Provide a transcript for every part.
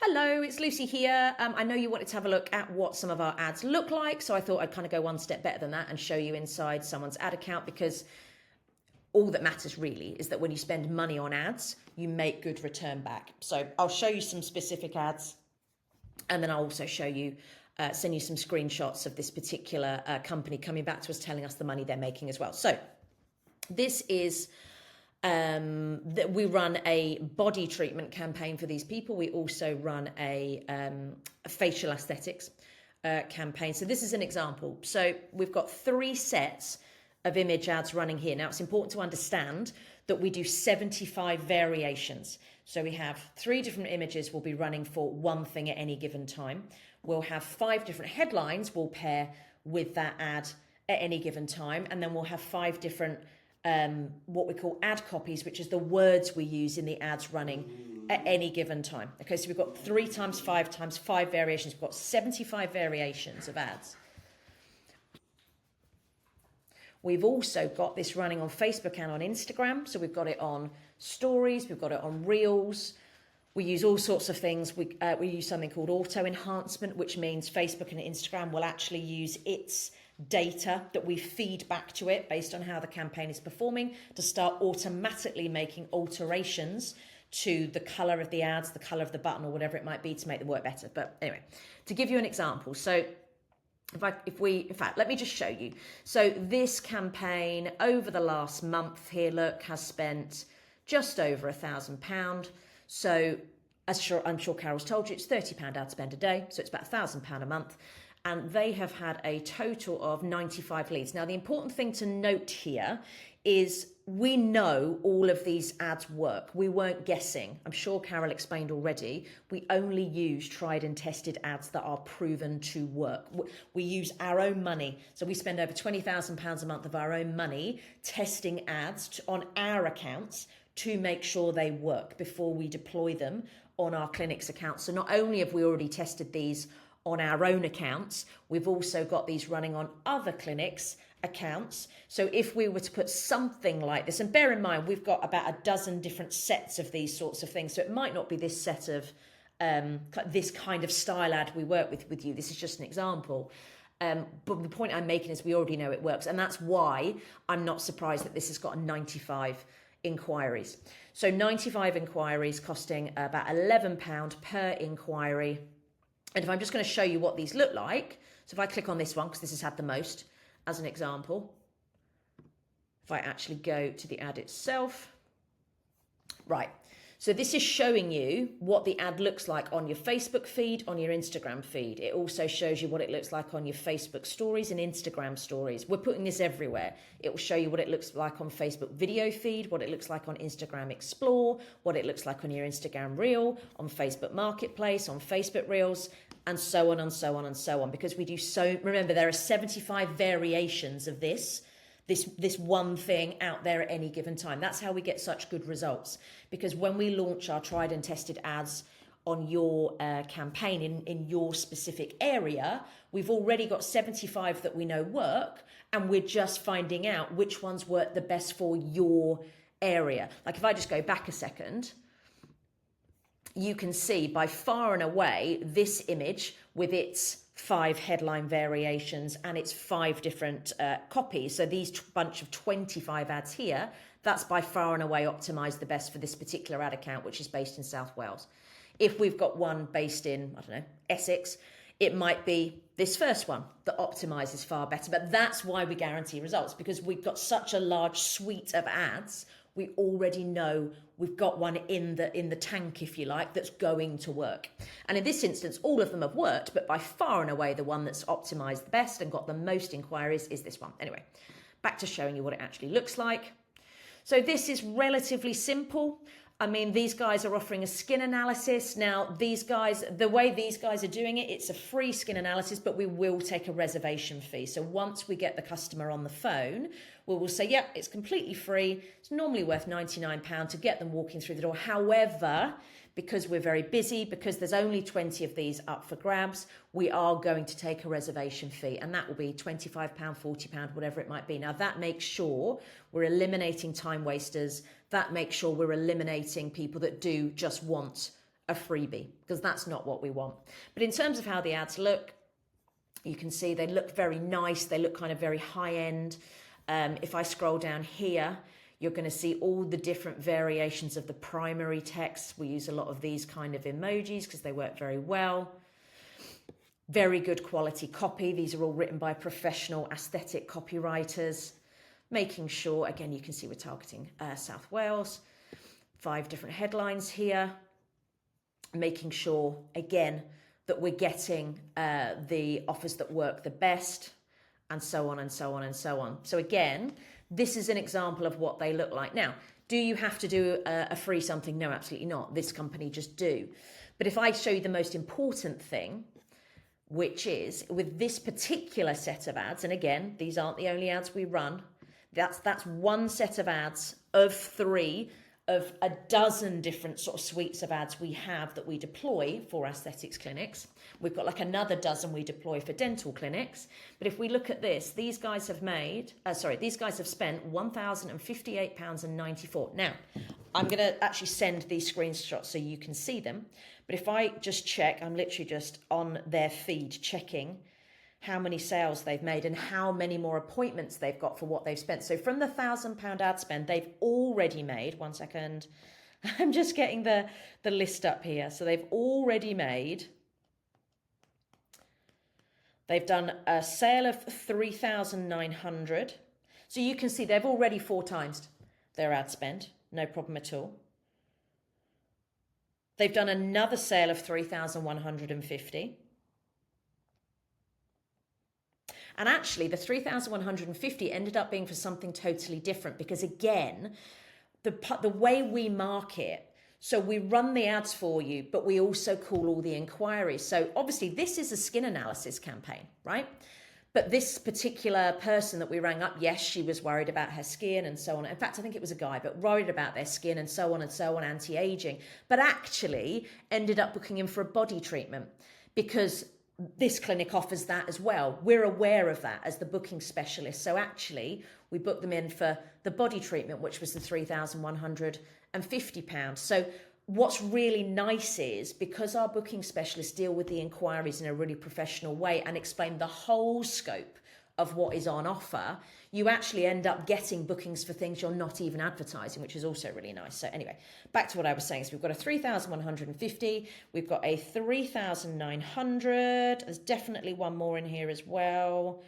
Hello, it's Lucy here. I know you wanted to have a look at what some of our ads look like, so I thought I'd kind of go one step better than that and show you inside someone's ad account, because all that matters really is that when you spend money on ads, you make good return back. So I'll show you some specific ads, and then I'll also show you, send you some screenshots of this particular company coming back to us telling us the money they're making as well. So this is that we run a body treatment campaign for these people. We also run a facial aesthetics campaign. So this is an example. So we've got 3 sets of image ads running here. Now it's important to understand that we do 75 variations. So we have 3 different images we'll be running for one thing at any given time. We'll have 5 different headlines we'll pair with that ad at any given time. And then we'll have 5 different what we call ad copies, which is the words we use in the ads running at any given time. Okay, so we've got 3 times 5 times 5 variations. We've got 75 variations of ads. We've also got this running on Facebook and on Instagram. So we've got it on stories, we've got it on reels. We use all sorts of things. We use something called auto enhancement, which means Facebook and Instagram will actually use its data that we feed back to it based on how the campaign is performing to start automatically making alterations to the color of the ads, the color of the button, or whatever it might be to make them work better. But anyway, to give you an example, so in fact, let me just show you. So this campaign over the last month here, look, has spent just over £1,000. So I'm sure Carol's told you, it's £30 ad spend a day. So it's about £1,000 a month. And they have had a total of 95 leads. Now, the important thing to note here is we know all of these ads work. We weren't guessing. I'm sure Carol explained already. We only use tried and tested ads that are proven to work. We use our own money. So we spend over £20,000 a month of our own money testing ads on our accounts to make sure they work before we deploy them on our clinics' accounts. So not only have we already tested these on our own accounts, we've also got these running on other clinics' accounts. So if we were to put something like this, and bear in mind, we've got about a dozen different sets of these sorts of things. So it might not be this set of, this kind of style ad we work with you. This is just an example. But the point I'm making is we already know it works. And that's why I'm not surprised that this has got 95 inquiries. So 95 inquiries costing about £11 per inquiry. And if I'm just going to show you what these look like, so if I click on this one, because this has had the most as an example, if I actually go to the ad itself, right. So this is showing you what the ad looks like on your Facebook feed, on your Instagram feed. It also shows you what it looks like on your Facebook stories and Instagram stories. We're putting this everywhere. It will show you what it looks like on Facebook video feed, what it looks like on Instagram Explore, what it looks like on your Instagram Reel, on Facebook Marketplace, on Facebook Reels, and so on and so on and so on. Because we do so, remember, there are 75 variations of this one thing out there at any given time. That's how we get such good results, because when we launch our tried and tested ads on your campaign in your specific area, we've already got 75 that we know work, and we're just finding out which ones work the best for your area. Like if I just go back a second, you can see by far and away this image with its 5 headline variations and its 5 different copies. So these bunch of 25 ads here, that's by far and away optimized the best for this particular ad account, which is based in South Wales. If we've got one based in, I don't know, Essex, it might be this first one that optimizes far better. But that's why we guarantee results, because we've got such a large suite of ads. We already know we've got one in the tank, if you like, that's going to work. And in this instance, all of them have worked, but by far and away, the one that's optimized the best and got the most inquiries is this one. Anyway, back to showing you what it actually looks like. So this is relatively simple. I mean, these guys are offering a skin analysis. Now, these guys, the way these guys are doing it, it's a free skin analysis, but we will take a reservation fee. So once we get the customer on the phone, we will say, yeah, it's completely free. It's normally worth £99 to get them walking through the door. However, because we're very busy, because there's only 20 of these up for grabs, we are going to take a reservation fee, and that will be £25, £40, whatever it might be. Now, that makes sure we're eliminating time wasters. That makes sure we're eliminating people that do just want a freebie, because that's not what we want. But in terms of how the ads look, you can see they look very nice. They look kind of very high end. If I scroll down here, you're going to see all the different variations of the primary text. We use a lot of these kind of emojis because they work very well. Very good quality copy. These are all written by professional aesthetic copywriters. Making sure, again, you can see we're targeting South Wales. 5 different headlines here. Making sure, again, that we're getting the offers that work the best, and so on and so on and so on. So again, this is an example of what they look like. Now, do you have to do a free something? No, absolutely not. This company just do. But if I show you the most important thing, which is with this particular set of ads, and again, these aren't the only ads we run. That's one set of ads of 3 of a dozen different sort of suites of ads we have that we deploy for aesthetics clinics. We've got like another dozen we deploy for dental clinics. But if we look at this, these guys have spent £1,058.94. Now, I'm going to actually send these screenshots so you can see them. But if I just check, I'm literally just on their feed checking how many sales they've made and how many more appointments they've got for what they've spent. So from the £1,000 ad spend, they've already made, one second, I'm just getting the list up here. So they've already made, they've done a sale of 3,900. So you can see they've already 4 times their ad spend, no problem at all. They've done another sale of 3,150. And actually, the 3,150 ended up being for something totally different because, again, the way we market, so we run the ads for you, but we also call all the inquiries. So obviously, this is a skin analysis campaign, right? But this particular person that we rang up, yes, she was worried about her skin and so on. In fact, I think it was a guy, but worried about their skin and so on, anti-aging, but actually ended up booking him for a body treatment because this clinic offers that as well. We're aware of that as the booking specialist. So actually, we booked them in for the body treatment, which was the £3,150. So what's really nice is because our booking specialists deal with the inquiries in a really professional way and explain the whole scope of what is on offer, you actually end up getting bookings for things you're not even advertising, which is also really nice. So anyway, back to what I was saying. So we've got a 3,150, we've got a 3,900. There's definitely one more in here as well.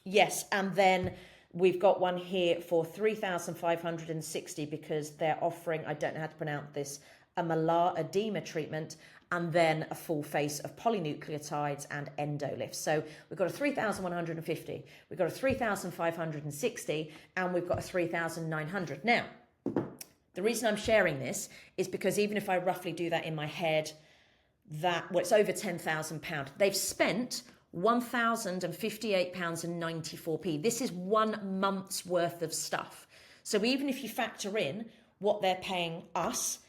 Yes, and then we've got one here for 3,560 because they're offering, I don't know how to pronounce this, a malar edema treatment, and then a full face of polynucleotides and endolift. So we've got a 3,150, we've got a 3,560, and we've got a 3,900. Now, the reason I'm sharing this is because even if I roughly do that in my head, it's over £10,000. They've spent £1,058.94. This is 1 month's worth of stuff. So even if you factor in what they're paying us,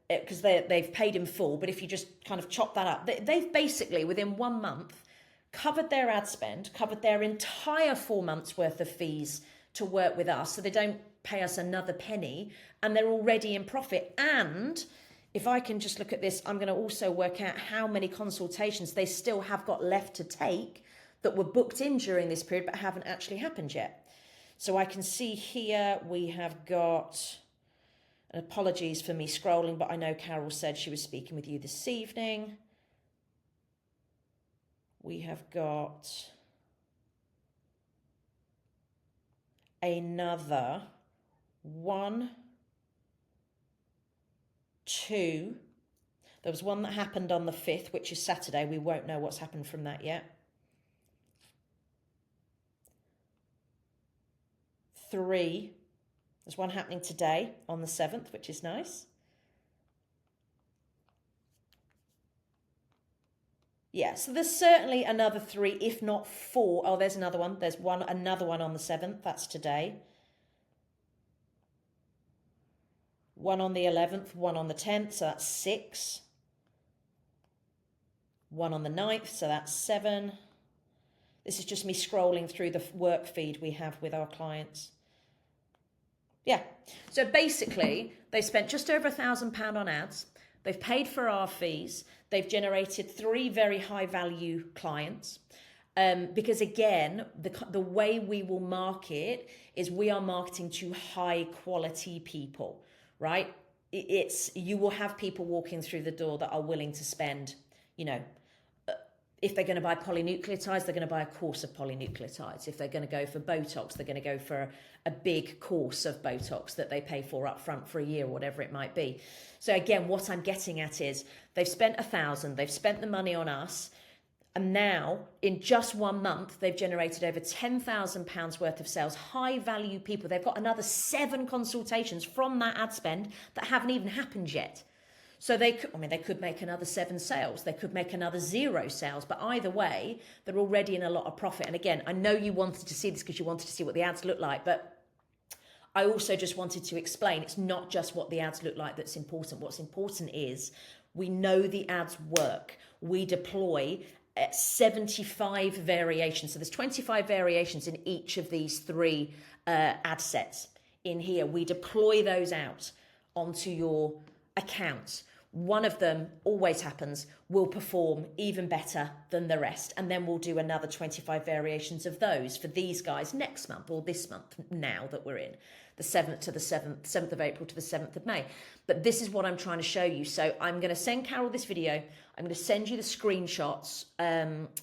because they've paid in full, but if you just kind of chop that up, they've basically, within 1 month, covered their ad spend, covered their entire 4 months worth of fees to work with us, so they don't pay us another penny, and they're already in profit. And if I can just look at this, I'm going to also work out how many consultations they still have got left to take that were booked in during this period but haven't actually happened yet. So I can see here we have got, and apologies for me scrolling, but I know Carol said she was speaking with you this evening. We have got another 1, 2. There was one that happened on the 5th, which is Saturday. We won't know what's happened from that yet. 3. There's one happening today on the 7th, which is nice. Yeah, so there's certainly another 3, if not 4. Oh, there's another one. There's another one on the 7th. That's today. One on the 11th, one on the 10th, so that's 6. One on the 9th, so that's 7. This is just me scrolling through the work feed we have with our clients. Yeah. So basically, they spent just over £1,000 on ads. They've paid for our fees. They've generated 3 very high value clients. Because again, the way we will market is we are marketing to high quality people, right? You will have people walking through the door that are willing to spend, you know, if they're going to buy polynucleotides, they're going to buy a course of polynucleotides. If they're going to go for Botox, they're going to go for a big course of Botox that they pay for up front for a year or whatever it might be. So again, what I'm getting at is they've spent 1,000, they've spent the money on us, and now in just 1 month, they've generated over £10,000 worth of sales, high value people. They've got another 7 consultations from that ad spend that haven't even happened yet. So they could make another 7 sales. They could make another 0 sales. But either way, they're already in a lot of profit. And again, I know you wanted to see this because you wanted to see what the ads look like. But I also just wanted to explain it's not just what the ads look like that's important. What's important is we know the ads work. We deploy 75 variations. So there's 25 variations in each of these 3 ad sets in here. We deploy those out onto your account. One of them always happens, will perform even better than the rest. And then we'll do another 25 variations of those for these guys next month or this month now that we're in. The 7th of April to the 7th of May. But this is what I'm trying to show you. So I'm going to send Carol this video. I'm going to send you the screenshots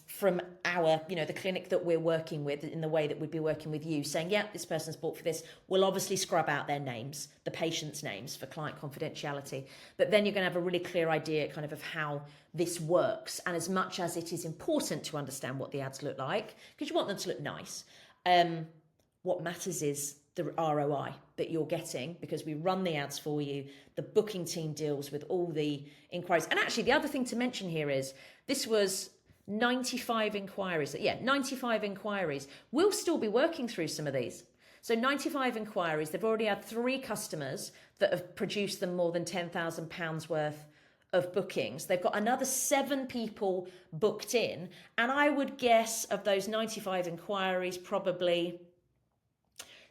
from our, the clinic that we're working with in the way that we'd be working with you, saying, yeah, this person's bought for this. We'll obviously scrub out their names, the patient's names for client confidentiality. But then you're going to have a really clear idea kind of how this works. And as much as it is important to understand what the ads look like, because you want them to look nice, what matters is the ROI that you're getting, because we run the ads for you. The booking team deals with all the inquiries. And actually, the other thing to mention here is this was 95 inquiries. 95 inquiries. We'll still be working through some of these. So 95 inquiries. They've already had 3 customers that have produced them more than £10,000 worth of bookings. They've got another 7 people booked in. And I would guess of those 95 inquiries, probably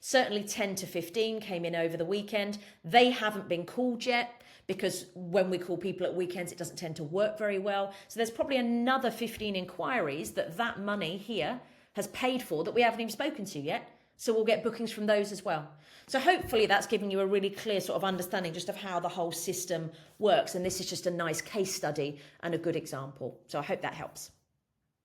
certainly 10 to 15 came in over the weekend. They haven't been called yet because when we call people at weekends, it doesn't tend to work very well. So there's probably another 15 inquiries that money here has paid for that we haven't even spoken to yet. So we'll get bookings from those as well. So hopefully that's giving you a really clear sort of understanding just of how the whole system works. And this is just a nice case study and a good example. So I hope that helps.